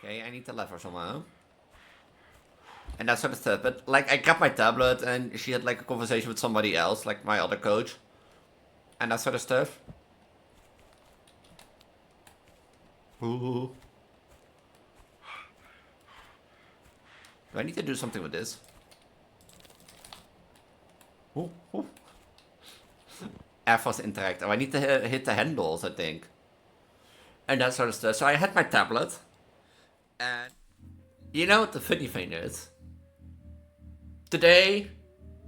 Okay, I need the lever somehow. And that sort of stuff. But, like, I got my tablet and she had, like, a conversation with somebody else, like my other coach. And that sort of stuff. Ooh. Do I need to do something with this? Ooh, ooh. F was interact. Oh, I need to hit the handles, I think. And that sort of stuff. So I had my tablet. And you know what the funny thing is? Today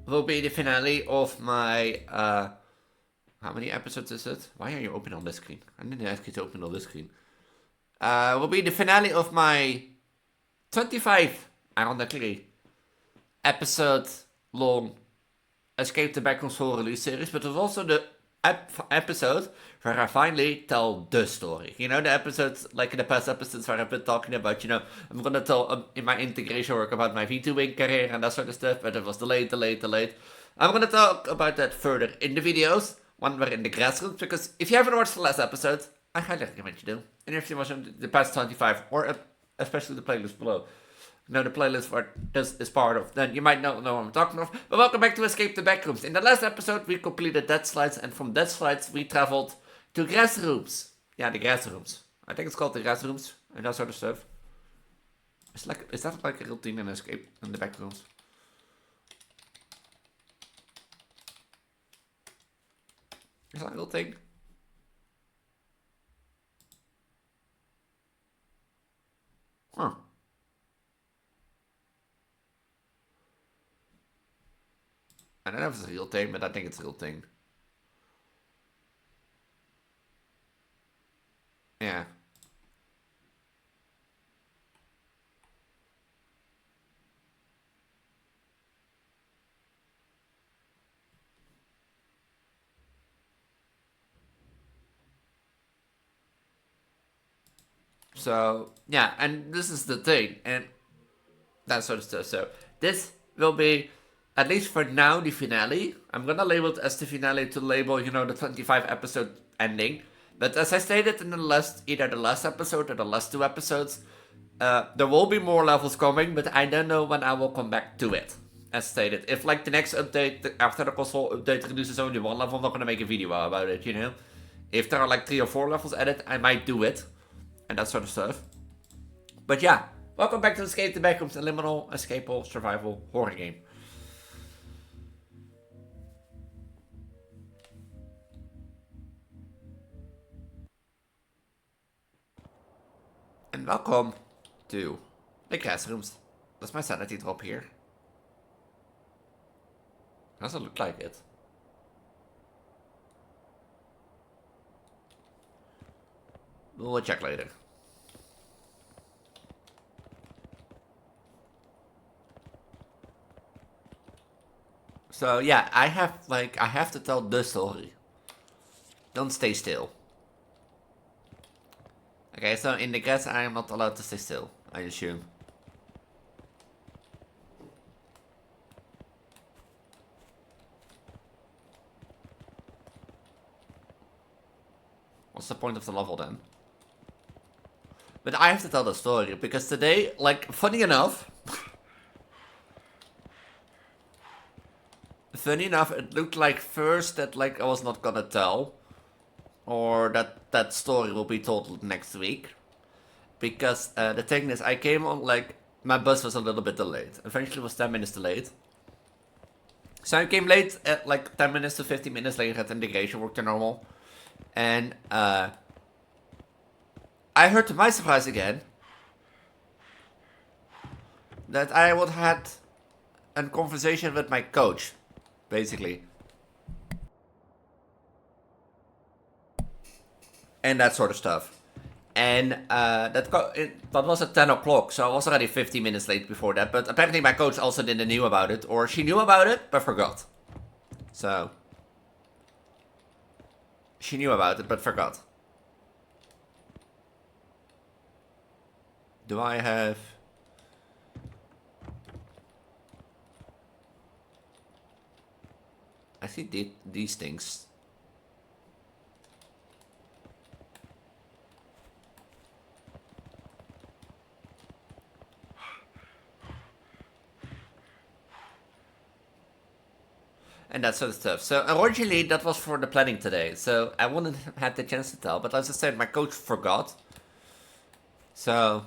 will be the finale of my, how many episodes is it? Why are you open on this screen? I didn't ask you to open on this screen. Will be the finale of my 25, ironically, episode long Escape the Backrooms full release series, but it was also the episode where I finally tell the story. You know, the episodes, like in the past episodes where I've been talking about, you know, I'm gonna tell in my integration work about my Vtubing career and that sort of stuff, but it was delayed. I'm gonna talk about that further in the videos, one were in the Grassrooms, because if you haven't watched the last episode, I highly recommend you do. And if you watch the past 25, or especially the playlist below, know the playlist where this is part of, then you might not know what I'm talking of. But welcome back to Escape the Backrooms. In the last episode, we completed Dead Slides, and from Dead Slides, we traveled to Grassrooms. Yeah, the Grassrooms. I think it's called the Grassrooms, and that sort of stuff. Is that like a real thing in Escape in the Backrooms? Is that a real thing? Huh. I don't know if it's a real thing, but I think it's a real thing. Yeah. So, yeah, and this is the thing, and that sort of stuff. So, this will be, at least for now, the finale. I'm gonna label it as the finale to label, you know, the 25 episode ending. But as I stated in the last, either the last episode or the last two episodes, there will be more levels coming, but I don't know when I will come back to it. As stated, if like the next update after the console update releases only one level, I'm not gonna make a video about it, you know. If there are like 3 or 4 levels added, I might do it, and that sort of stuff. But yeah, welcome back to Escape the Backrooms, a liminal, escapable, survival horror game. And welcome to the Grassrooms. Does my sanity drop here? Doesn't look like it. We'll check later. So yeah, I have to tell the story. Don't stay still. Okay, so in the grass I am not allowed to stay still, I assume. What's the point of the level then? But I have to tell the story, because today, like, funny enough, it looked like first that, like, I was not gonna tell, or that story will be told next week. Because the thing is, I came on, like, my bus was a little bit delayed. Eventually it was 10 minutes delayed. So I came late, at like 10 minutes to 15 minutes later at integration work to normal. And I heard to my surprise again that I would had a conversation with my coach, basically. And that sort of stuff. And that was at 10 o'clock, so I was already 15 minutes late before that. But apparently my coach also didn't know about it, or she knew about it, but forgot. So, she knew about it, but forgot. Do I have... I see these things. and that sort of stuff. So originally that was for the planning today, so I wouldn't have had the chance to tell. But as I said, my coach forgot. So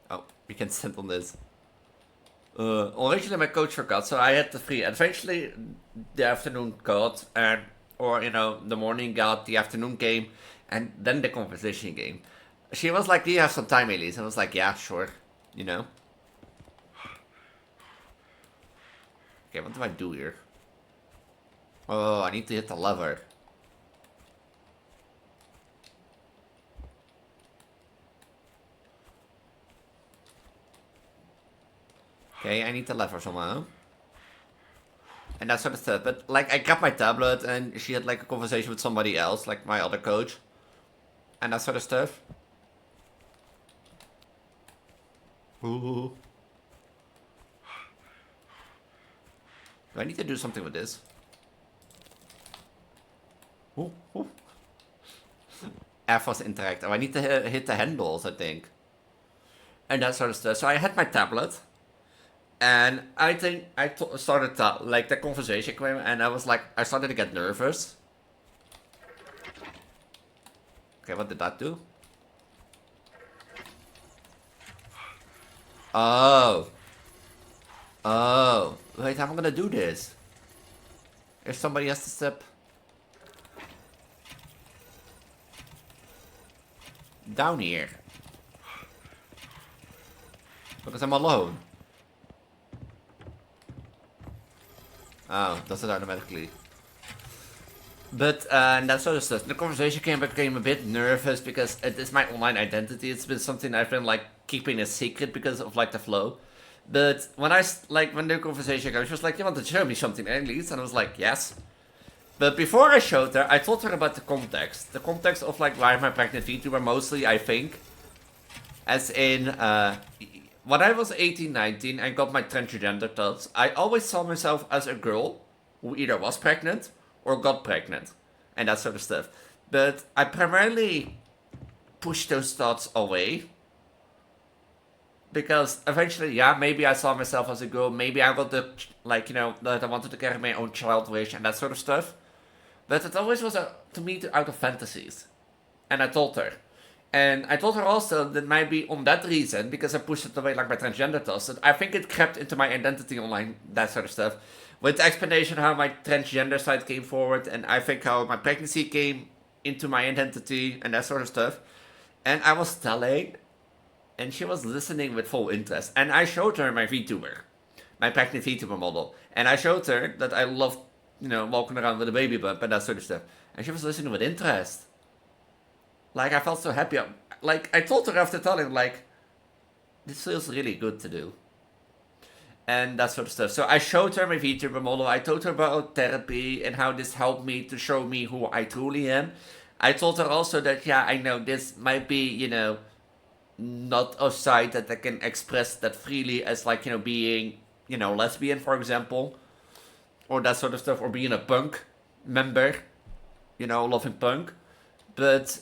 oh, we can send on this. Originally my coach forgot, so I had the free. Eventually, the afternoon got, and or the morning got the afternoon game, and then the conversation game. She was like, "Do you have some time, Elise?" I was like, "Yeah, sure." You know. Okay, what do I do here? Oh, I need to hit the lever. Okay, I need the lever somehow. And that sort of stuff. But like, I grabbed my tablet, and she had like a conversation with somebody else, like my other coach, and that sort of stuff. Ooh. Do I need to do something with this? Ooh, ooh. F was interact. Oh, I need to hit the handles, I think. And that sort of stuff. So I had my tablet, and I think I started like the conversation came, and I was like, I started to get nervous. Okay, what did that do? Oh. Oh. Wait, how am I gonna do this? If somebody has to step down here. Because I'm alone. Oh, does it automatically? But and that sort of stuff. The conversation became a bit nervous because it is my online identity. It's been something I've been like keeping a secret because of like the flow. But when when the conversation came, she was like, "You want to show me something, Elise?" And I was like, "Yes." But before I showed her, I told her about the context. The context of like why am I pregnant VTuber mostly, I think. As in, when I was 18, 19, I got my transgender thoughts. I always saw myself as a girl who either was pregnant or got pregnant. And that sort of stuff. But I primarily pushed those thoughts away. Because eventually, yeah, maybe I saw myself as a girl. Maybe I got the, that I wanted to carry my own child wish and that sort of stuff. But it always was, to me, out of fantasies. And I told her. And I told her also that maybe on that reason, because I pushed it away like my transgender thoughts, that I think it crept into my identity online, that sort of stuff. With the explanation how my transgender side came forward, and I think how my pregnancy came into my identity, and that sort of stuff. And I was telling, and she was listening with full interest. And I showed her my VTuber, my pregnant VTuber model. And I showed her that I loved, walking around with a baby bump and that sort of stuff. And she was listening with interest. Like, I felt so happy. Like, I told her after telling, like, this feels really good to do. And that sort of stuff. So I showed her my VTuber model. I told her about therapy and how this helped me to show me who I truly am. I told her also that, yeah, I know this might be, not a side that I can express that freely as, like, being, lesbian, for example. Or that sort of stuff. Or being a punk member. Loving punk. But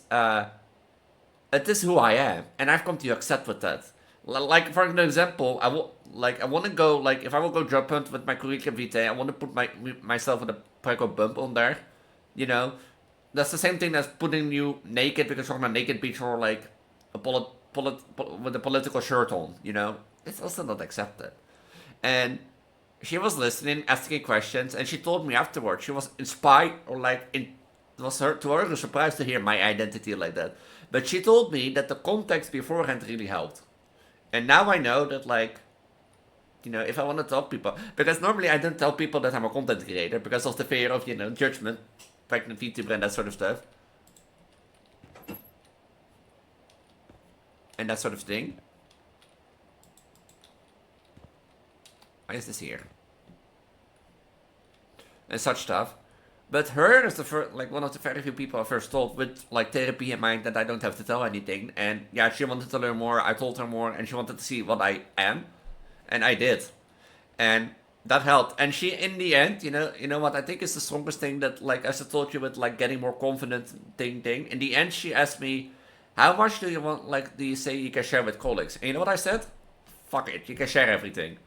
it is who I am, and I've come to accept with that. Like for an example, I want to go if I will go job hunt with my curriculum vitae, I want to put myself with a prego bump on there. That's the same thing as putting you naked because you're on a naked beach or like with a political shirt on. It's also not accepted. And she was listening, asking questions, and she told me afterwards she was inspired or it was to her a surprise to hear my identity like that. But she told me that the context beforehand really helped. And now I know that, if I want to tell people, because normally I don't tell people that I'm a content creator because of the fear of, judgment, pregnant VTuber and that sort of stuff. And that sort of thing. Why is this here? And such stuff. But her is the first, like one of the very few people I first told with like therapy in mind that I don't have to tell anything. And yeah, she wanted to learn more. I told her more, and she wanted to see what I am, and I did, and that helped. And she, in the end, you know what I think is the strongest thing that, like as I told you with like getting more confident thing. In the end, she asked me, "How much do you want? Like, do you say you can share with colleagues?" And you know what I said? Fuck it, you can share everything.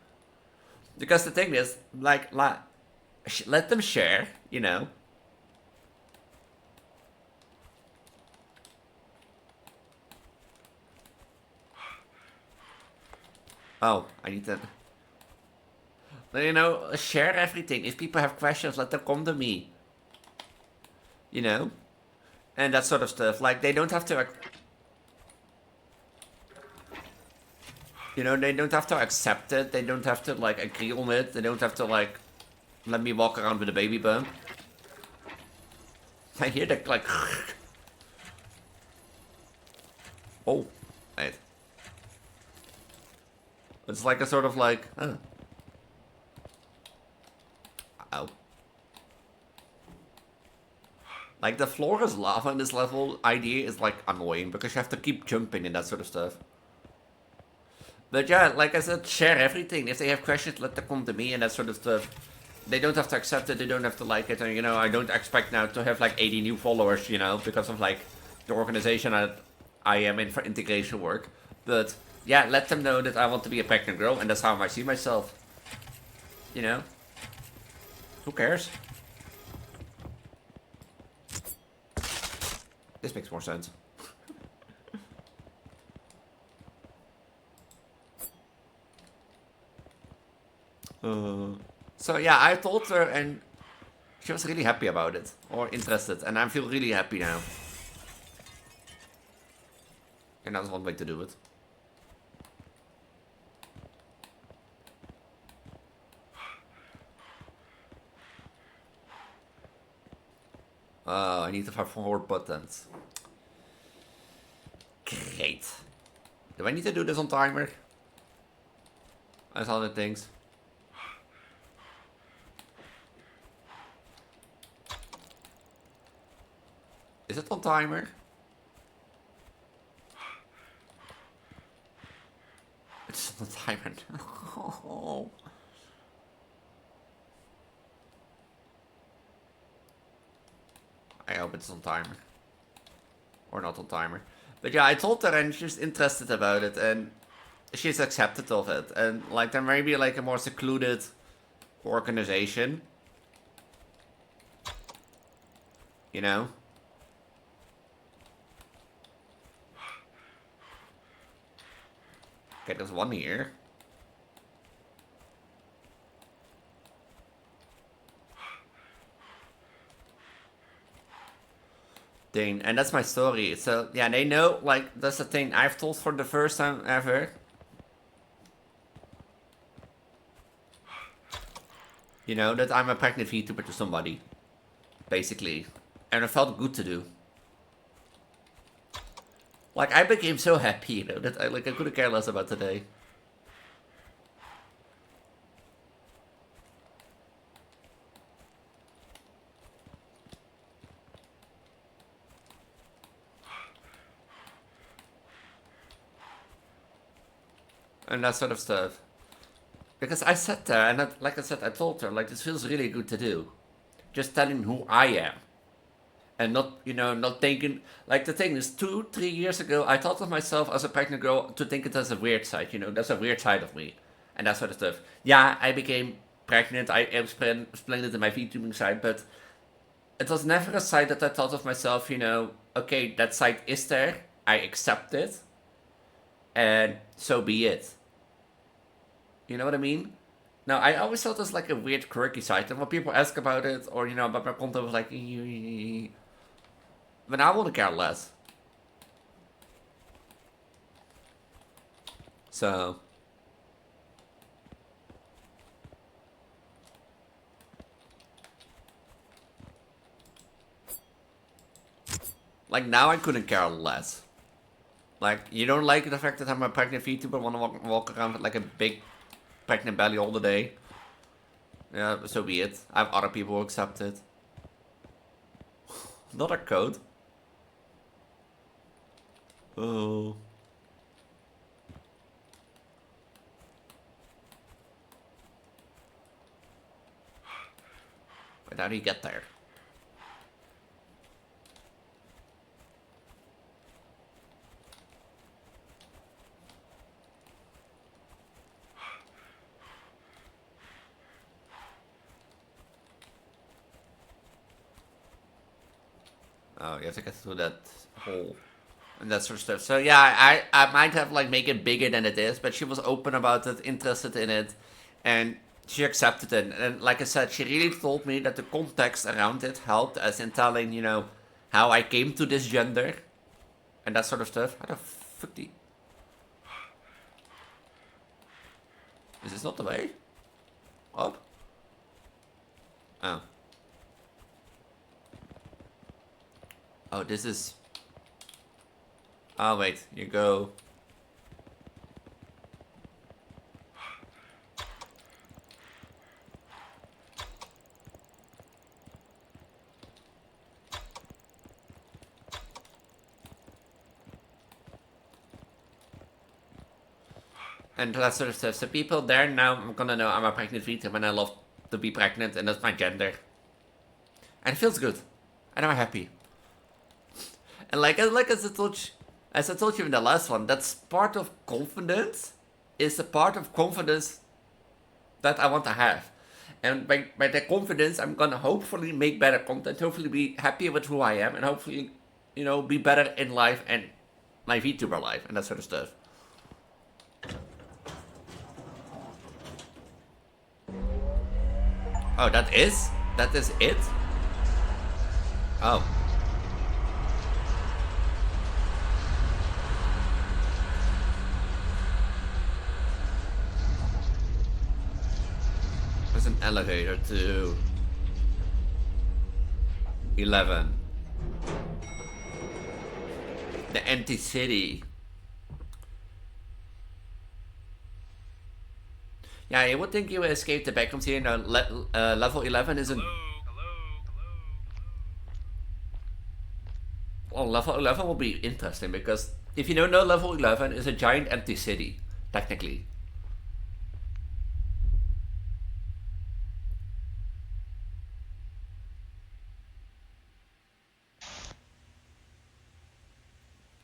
Because the thing is, like let them share, you know. Oh, I need to. You know, share everything. If people have questions, let them come to me. You know? And that sort of stuff. Like, they don't have to. You know, they don't have to accept it. They don't have to, like, agree on it. They don't have to, like, let me walk around with a baby bump. I hear that, like. Oh, wait. It's like a sort of like. Oh. Ow. Like, the floor is lava in this level idea is, like, annoying because you have to keep jumping and that sort of stuff. But yeah, like I said, share everything. If they have questions, let them come to me and that sort of stuff. They don't have to accept it, they don't have to like it, and you know, I don't expect now to have like 80 new followers, you know, because of like the organization I am in for integration work. But yeah, let them know that I want to be a pregnant girl, and that's how I see myself. You know? Who cares? This makes more sense. So yeah, I told her and she was really happy about it, or interested, and I feel really happy now. And that's one way to do it. I need to find 4 buttons. Great. Do I need to do this on timer? As other things. Is it on timer? It's on timer. Oh. I hope it's on timer. Or not on timer. But yeah, I told her and she's interested about it and she's accepted of it. And like there may be like a more secluded organization. You know? Okay, there's one here. Thing, and that's my story. So yeah, they know, like, that's the thing I've told for the first time ever. You know, that I'm a pregnant VTuber to somebody. Basically. And it felt good to do. Like, I became so happy, you know, that I couldn't care less about today. And that sort of stuff. Because I sat there and, like I said, I told her, like, this feels really good to do. Just telling who I am. And not, you know, not thinking, like the thing is 2-3 years ago, I thought of myself as a pregnant girl to think it as a weird side, you know, that's a weird side of me. And that sort of stuff. Yeah, I became pregnant, I explained it in my VTubing side, but it was never a side that I thought of myself, you know, okay, that side is there, I accept it, and so be it. You know what I mean? Now, I always thought it was like a weird, quirky side, and when people ask about it, or, you know, about my content, was like, but I want to care less. So. Like, now I couldn't care less. Like, you don't like the fact that I'm a pregnant VTuber, want to walk around with like a big pregnant belly all the day. Yeah, so be it. I have other people who accept it. Another code. Oh. But how do you get there? Oh, you have to get through that hole. And that sort of stuff. So yeah, I might have like make it bigger than it is, but she was open about it, interested in it, and she accepted it. And like I said, she really told me that the context around it helped, as in telling, you know, how I came to this gender, and that sort of stuff. How the fuck the... Is this not the way? Up? Oh. Oh, this is... Oh, wait, you go... And that sort of stuff. So people there now, I'm gonna know I'm a pregnant Vtuber and I love to be pregnant and that's my gender. And it feels good. And I'm happy. And like as I told you in the last one, that's part of confidence. Is a part of confidence that I want to have. And by that confidence, I'm gonna hopefully make better content, hopefully be happy with who I am, and hopefully, you know, be better in life and my VTuber life and that sort of stuff. Oh, that is it? Oh. There's an elevator to 11. The empty city. Yeah, you would think you would escape the Backrooms here. No, level 11 isn't... Well, level 11 will be interesting because if you don't know, level 11 is a giant empty city, technically.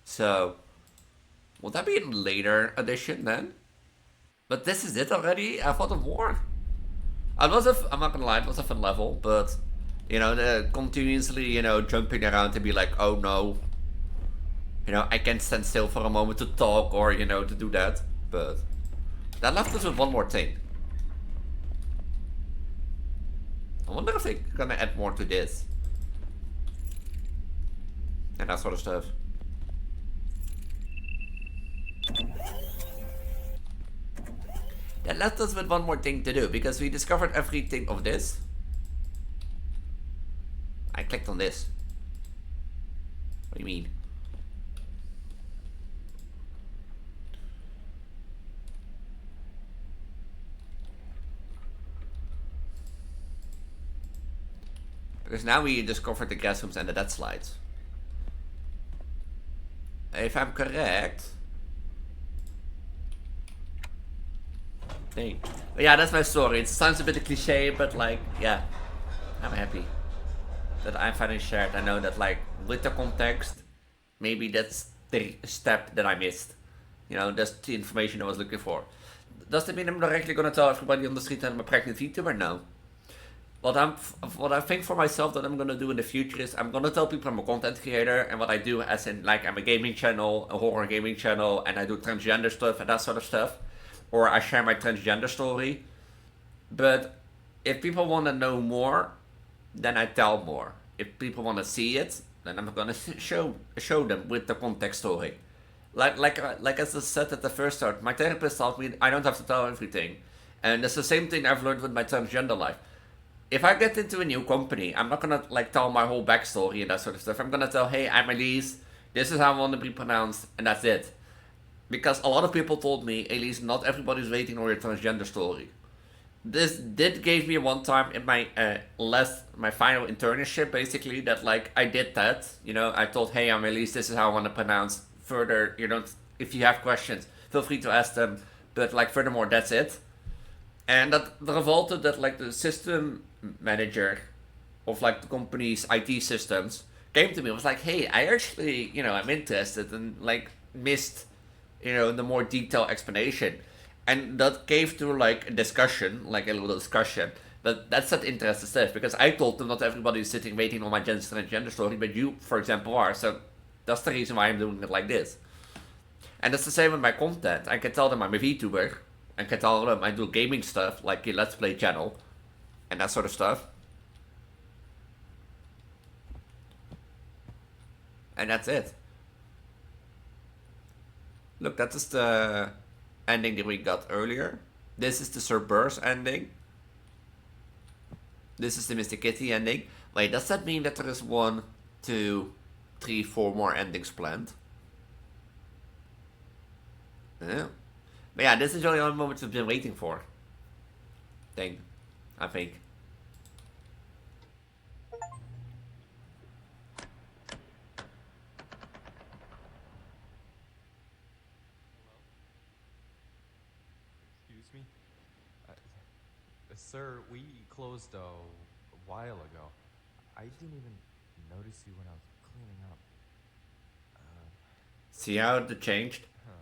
So, will that be a later edition then? But this is it already? I thought of more. I'm not gonna lie, it was a fun level, but you know, the continuously, you know, jumping around to be like, oh no. You know, I can't stand still for a moment to talk or, you know, to do that. But that left us with one more thing. I wonder if they're gonna add more to this. And that sort of stuff. That left us with one more thing to do, because we discovered everything of this. I clicked on this. What do you mean? Because now we discovered the Grassrooms and the dead slides. If I'm correct... Dang. But yeah, that's my story. It sounds a bit of cliche, but like, yeah. I'm happy that I finally shared. I know that like, with the context, maybe that's the step that I missed. You know, that's the information I was looking for. Does that mean I'm directly gonna tell everybody on the street that I'm a pregnant VTuber? No. What I think for myself that I'm gonna do in the future is I'm gonna tell people I'm a content creator, and what I do as in like I'm a gaming channel, a horror gaming channel, and I do transgender stuff and that sort of stuff. Or I share my transgender story. But if people want to know more, then I tell more. If people want to see it, then I'm gonna show them with the context story. Like as I said at the first start, my therapist told me I don't have to tell everything, and it's the same thing I've learned with my transgender life. If I get into a new company, I'm not gonna like tell my whole backstory and that sort of stuff. I'm gonna tell, hey, I'm Elise. This is how I want to be pronounced, and that's it. Because a lot of people told me, Elise, not everybody's waiting on your transgender story. this did gave me one time in my my final internship, basically, that like I did that. You know, I told, hey, I'm Elise, this is how I want to pronounce. Further, you don't, if you have questions, feel free to ask them. But like furthermore, that's it. And that resulted that like the system manager of like the company's IT systems came to me and was like, hey, I actually, you know, I'm interested, and like missed, you know, the more detailed explanation. And that gave to like a discussion, like a little discussion. But that's not interesting stuff, because I told them not everybody is sitting waiting on my gender story, but you, for example, are. So that's the reason why I'm doing it like this. And it's the same with my content. I can tell them I'm a VTuber. I can tell them I do gaming stuff, like a Let's Play channel, and that sort of stuff. And that's it. Look, that is the ending that we got earlier. This is the Cerberus ending. This is the Mr. Kitty ending. Wait, does that mean that there is 1, 2, 3, 4 more endings planned? Yeah. But yeah, this is the only moment we've been waiting for. I think. Excuse me? Sir, we closed a while ago. I didn't even notice you when I was cleaning up. See how it changed? Huh.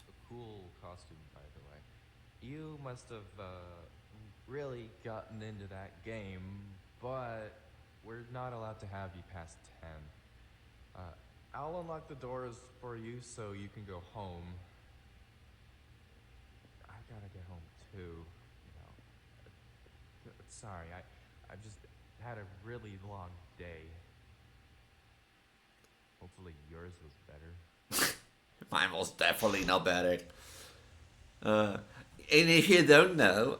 A cool costume, by the way. You must have, really gotten into that game, but we're not allowed to have you past 10. I'll unlock the doors for you so you can go home. I gotta get home too, you know. Sorry, I just had a really long day. Hopefully yours was better. Mine was definitely not better. And if you don't know,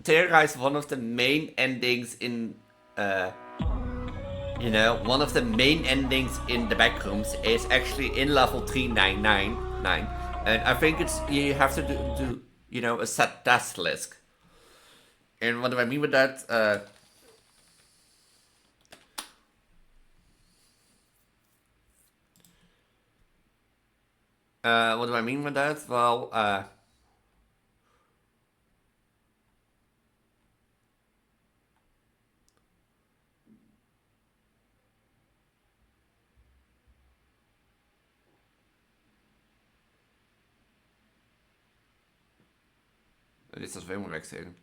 Terrorize, one of the main endings in, you know, one of the main endings in the Backrooms is actually in level 3999. And I think it's, you have to do you know, a set task list. And what do I mean with that? What do I mean with that? Well, dit is dat weer moet wegsteken.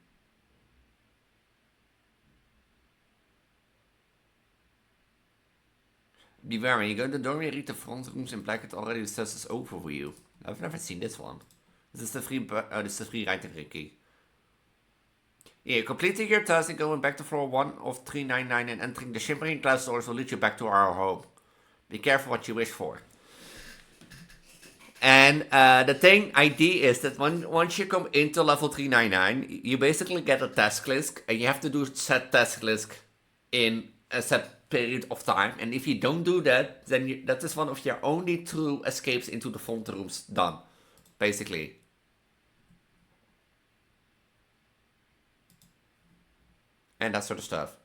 Beware, when you go to the door, you read the front rooms in black, it already says it's over for you. I've never seen this one. This is the free writing key. Yeah, completing your task and going back to floor 1 of 399 and entering the shimmering glass doors will lead you back to our home. Be careful what you wish for. And the thing ID is that once you come into level 399, you basically get a task list, and you have to do set task list in a set period of time. And if you don't do that, then that is one of your only true escapes into the front rooms done, basically. And that sort of stuff.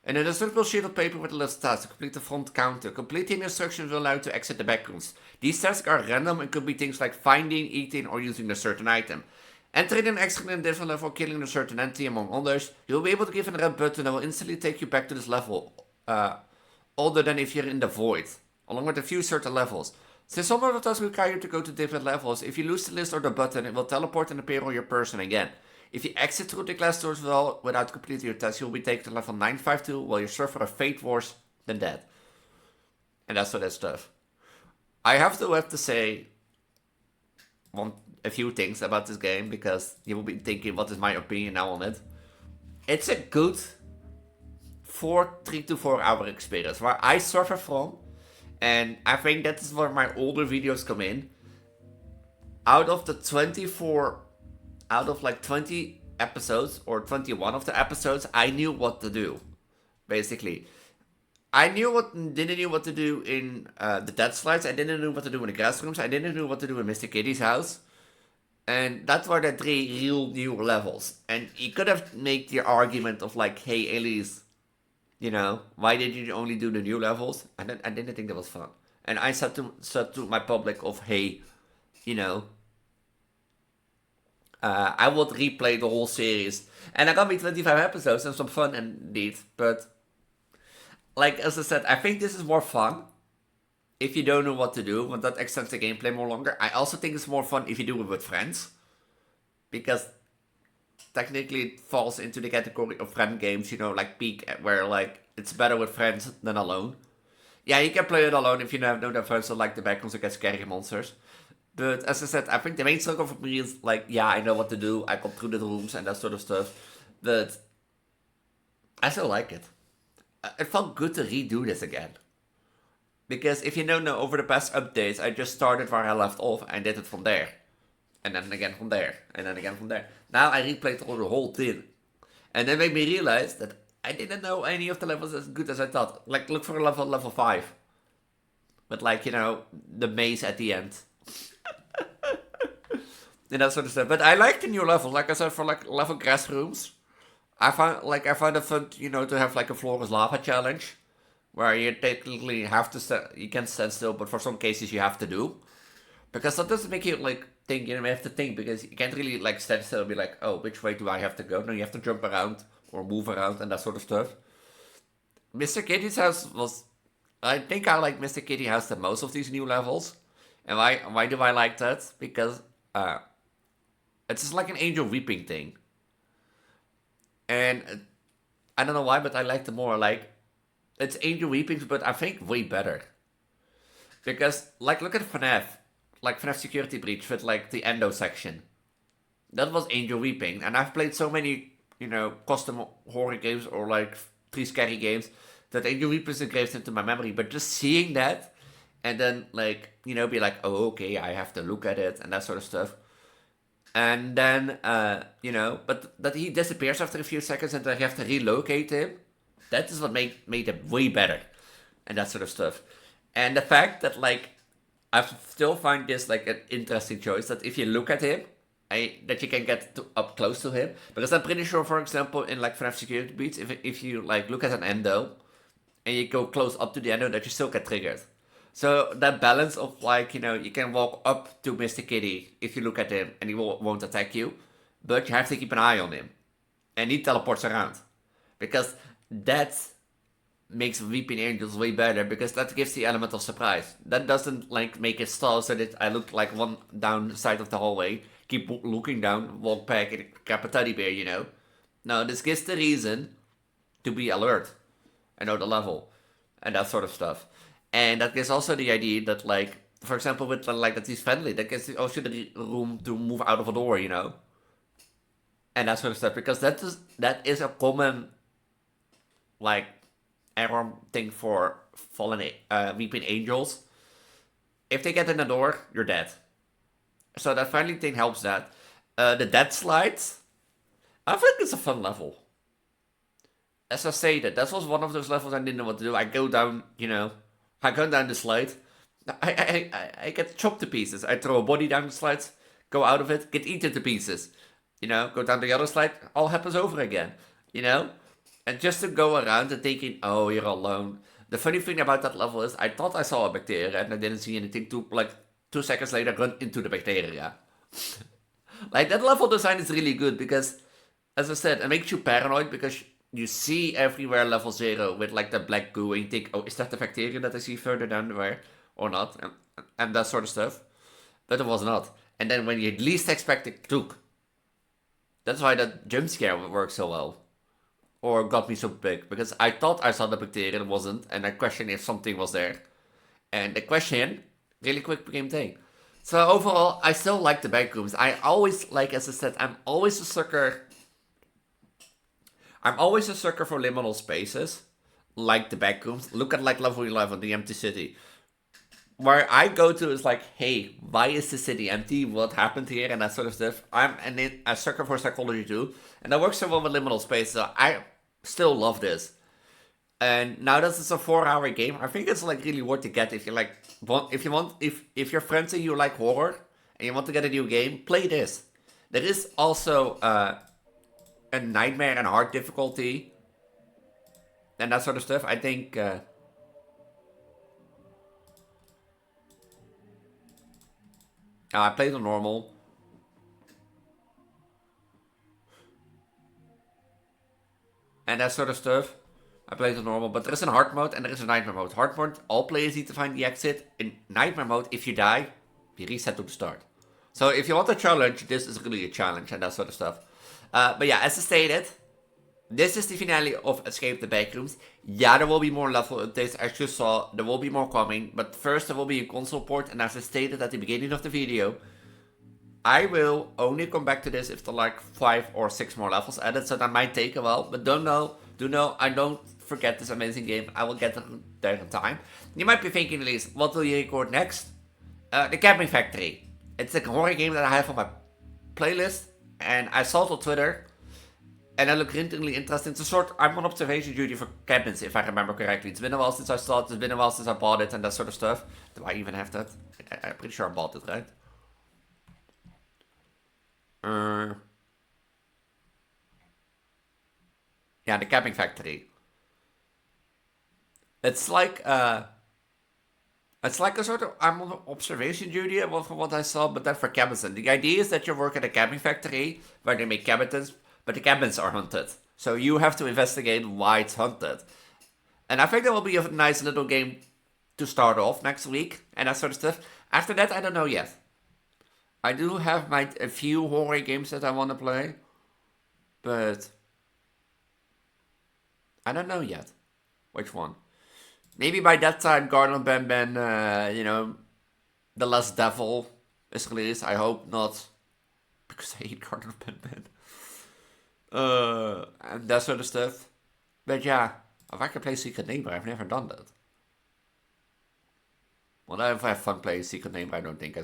And then a circle sheet of paper with a list of tasks to complete the front counter. Completing instructions will allow you to exit the backrooms. These tasks are random and could be things like finding, eating, or using a certain item. Entering an exit in a different level or killing a certain entity, among others, you will be able to give a red button that will instantly take you back to this level, other than if you're in the void, along with a few certain levels. Since some of the tasks require you to go to different levels, if you lose the list or the button, it will teleport and appear on your person again. If you exit through the glass doors without completing your task, you will be taken to level 952 while you suffer a fate worse than dead. And that's all that stuff. I have to say a few things about this game, because you will be thinking, what is my opinion now on it? It's a good 3 to 4 hour experience where I suffer from, and I think that is where my older videos come in. Out of 20 episodes, or 21 of the episodes, I knew what to do, basically. I didn't know what to do in the dead slides. I didn't know what to do in the Grassrooms. I didn't know what to do in Mr. Kitty's house. And that's were the three real new levels. And you could have made the argument of like, hey, Elise, why did you only do the new levels? I didn't think that was fun. And I said to my public of, hey, you know, I would replay the whole series. And I got me 25 episodes and some fun indeed. But, like, as I said, I think this is more fun if you don't know what to do, when that extends the gameplay more longer. I also think it's more fun if you do it with friends. Because technically it falls into the category of friend games, like Peak, where, like, it's better with friends than alone. Yeah, you can play it alone if you don't have friends that like the Backrooms against scary monsters. But as I said, I think the main struggle for me is like, yeah, I know what to do. I go through the rooms and that sort of stuff. But I still like it. It felt good to redo this again. Because if you don't know, over the past updates, I just started where I left off and did it from there. And then again from there. And then again from there. Now I replayed through the whole thing. And that made me realize that I didn't know any of the levels as good as I thought. Like, look for level 5. But like, the maze at the end. And that sort of stuff. But I like the new levels. Like I said, for like level Grassrooms, I find it fun, to have like a floorless lava challenge, where you technically have to you can stand still, but for some cases you have to do, because that doesn't make you like think. You have to think, because you can't really like stand still and be like, oh, which way do I have to go? No, you have to jump around or move around and that sort of stuff. Mr. Kitty's house was, I think I like Mr. Kitty House the most of these new levels. And why do I like that? Because it's just like an angel weeping thing. And I don't know why, but I like the more. Like, it's angel weeping, but I think way better. Because, like, look at FNAF. Like, FNAF Security Breach with, like, the Endo section. That was angel weeping. And I've played so many, custom horror games or, like, 3 scary games that angel weeping is engraved into my memory. But just seeing that and then, like, be like, oh, okay, I have to look at it and that sort of stuff. And then, but that he disappears after a few seconds and then you have to relocate him. That is what made it way better. And that sort of stuff. And the fact that, like, I still find this, like, an interesting choice. That if you look at him, that you can get up close to him. Because I'm pretty sure, for example, in, like, FNAF Security Beats, if you, like, look at an endo, and you go close up to the endo, that you still get triggered. So that balance of, like, you can walk up to Mr. Kitty if you look at him and he won't attack you, but you have to keep an eye on him. And he teleports around. Because that makes Weeping Angels way better, because that gives the element of surprise. That doesn't, like, make it stall so that I look like one down the side of the hallway, keep looking down, walk back and grab a teddy bear, No, this gives the reason to be alert and know the level and that sort of stuff. And that gives also the idea that, like, for example, with, like, that he's friendly, that gives also the room to move out of a door, and that sort of stuff, because that is a common, like, error thing for fallen weeping angels. If they get in the door, you're dead. So that friendly thing helps that. The dead slides, I think it's a fun level. As I say, that was one of those levels I didn't know what to do. I go down, I go down the slide. I get chopped to pieces. I throw a body down the slides, go out of it, get eaten to pieces. Go down the other slide, all happens over again. And just to go around and thinking, oh, you're alone. The funny thing about that level is, I thought I saw a bacteria and I didn't see anything. 2 seconds later, run into the bacteria. Like, that level design is really good because, as I said, it makes you paranoid because you see everywhere level 0 with, like, the black goo and you think, oh, is that the bacteria that I see further down the way or not? And that sort of stuff. But it was not. And then when you least expect it, took. That's why that jump scare works so well. Or got me so big. Because I thought I saw the bacteria, it wasn't. And I questioned if something was there. And the question really quick became thing. So overall, I still like the Backrooms. I always, like, as I said, I'm always a sucker for liminal spaces. Like the Backrooms. Look at, like, level 11, the empty city. Where I go to is like, hey, why is the city empty? What happened here? And that sort of stuff. I'm a sucker for psychology too. And that works so well with liminal space. So I still love this. And now that it's a 4-hour game, I think it's, like, really worth to get if you like if your friends and you like horror and you want to get a new game, play this. There is also a nightmare and hard difficulty and that sort of stuff. I think I played on normal. And that sort of stuff. I played on normal, but there is a hard mode and there is a nightmare mode. Hard mode, all players need to find the exit. In nightmare mode, if you die, we reset to the start. So if you want a challenge, this is really a challenge and that sort of stuff. But yeah, as I stated, this is the finale of Escape the Backrooms. Yeah, there will be more level updates, as you saw. There will be more coming, but first there will be a console port. And as I stated at the beginning of the video, I will only come back to this if there are like 5 or 6 more levels added, so that might take a while. But do know, I don't forget this amazing game. I will get there in time. You might be thinking, Elise, what will you record next? The Camping Factory. It's a horror game that I have on my playlist, and I saw it on Twitter, and it looked really interesting. It's a sort, I'm on observation duty for cabins, if I remember correctly. It's been a while since I saw it, it's been a while since I bought it, and that sort of stuff. Do I even have that? I'm pretty sure I bought it, right? Yeah, the Camping Factory. It's like a sort of, I'm on observation duty from what I saw, but then for cabins. And the idea is that you work at a camping factory where they make cabins, but the cabins are haunted. So you have to investigate why it's haunted. And I think that will be a nice little game to start off next week and that sort of stuff. After that, I don't know yet. I do have a few horror games that I want to play, but I don't know yet which one. Maybe by that time, Garden Ben, The Last Devil is released. I hope not, because I hate Garden Ben. And that sort of stuff. But yeah, if I can play Secret Neighbor, I've never done that. Well, if I have fun playing Secret Neighbor, I don't think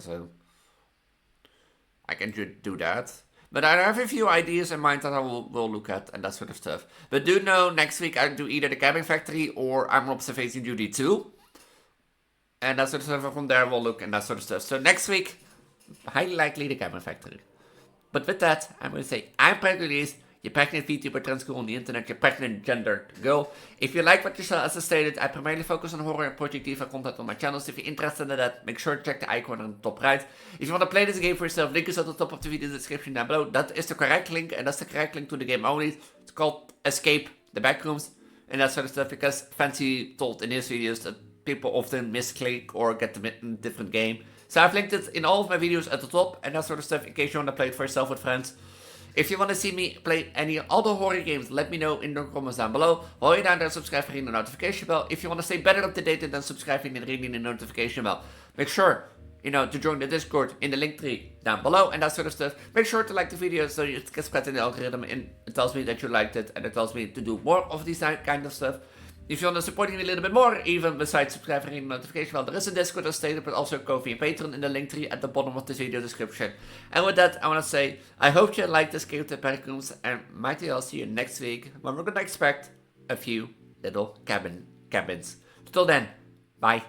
I can do that. But I have a few ideas in mind that I will look at and that sort of stuff. But do know, next week I do either the Camping Factory or I'm on observation duty 2. And that sort of stuff. From there we'll look and that sort of stuff. So next week, highly likely the Camping Factory. But with that, I'm going to say, I'm Pregnant Elise. You're pregnant Vtuber, trans girl on the internet. You're pregnant gendered girl. If you like what you saw, as I stated, I primarily focus on horror and projective content on my channels. If you're interested in that, make sure to check the icon on the top right. If you want to play this game for yourself, link is at the top of the video description down below. That is the correct link, and that's the correct link to the game only. It's called Escape the Backrooms and that sort of stuff, because Fancy told in his videos that people often misclick or get the different game. So I've linked it in all of my videos at the top and that sort of stuff in case you want to play it for yourself with friends. If you want to see me play any other horror games, let me know in the comments down below. While you're down there, subscribe and ring the notification bell. If you want to stay better up to date, then subscribing and ringing the notification bell. Make sure, to join the Discord in the link tree down below and that sort of stuff. Make sure to like the video so it gets spread in the algorithm and it tells me that you liked it and it tells me to do more of this kind of stuff. If you want to support me a little bit more, even besides subscribing and notification bell, there is a Discord as stated, but also Ko-fi and Patreon in the link tree at the bottom of this video description. And with that, I want to say, I hope you liked this Escape the Backrooms, and mighty I'll see you next week, when we're going to expect a few little cabins. Till then, bye.